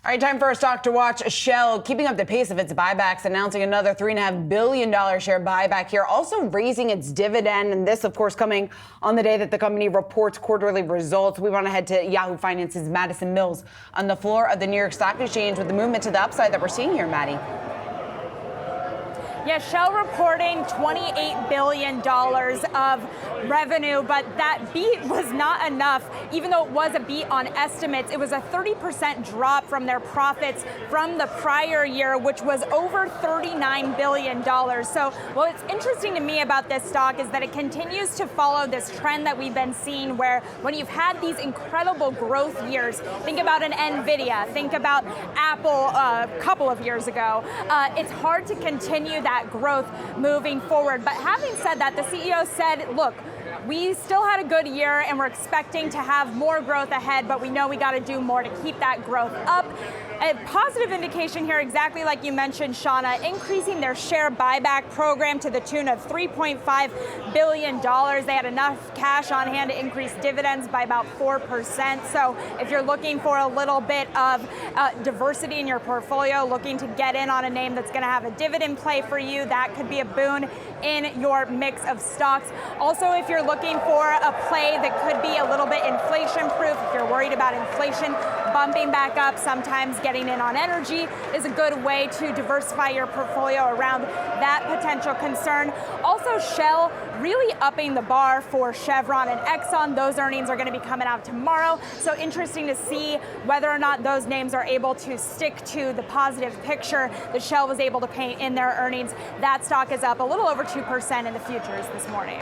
All right, time for a stock to watch. SHEL keeping up the pace of its buybacks, announcing another $3.5 billion share buyback here, also raising its dividend. And this, of course, coming on the day that the company reports quarterly results. We want to head to Yahoo Finance's Madison Mills on the floor of the New York Stock Exchange with the movement to the upside that we're seeing here, Maddie. Yeah, SHEL reporting $28 billion of revenue, but that beat was not enough. Even though it was a beat on estimates, it was a 30% drop from their profits from the prior year, which was over $39 billion. So what's interesting to me about this stock is that it continues to follow this trend that we've been seeing, where when you've had these incredible growth years, think about an NVIDIA, think about Apple a couple of years ago, it's hard to continue that growth moving forward. But having said that, the CEO said, look, we still had a good year and we're expecting to have more growth ahead, but we know we got to do more to keep that growth up. A positive indication here, exactly like you mentioned, Shauna, increasing their share buyback program to the tune of $3.5 billion. They had enough cash on hand to increase dividends by about 4%. So if you're looking for a little bit of diversity in your portfolio, looking to get in on a name that's going to have a dividend play for you, that could be a boon in your mix of stocks. Also, if you're looking for a play that could be a little bit inflation-proof, if you're worried about inflation bumping back up, sometimes getting in on energy is a good way to diversify your portfolio around that potential concern. Also, SHEL really upping the bar for Chevron and Exxon. Those earnings are going to be coming out tomorrow. So interesting to see whether or not those names are able to stick to the positive picture that SHEL was able to paint in their earnings. That stock is up a little over 2% in the futures this morning.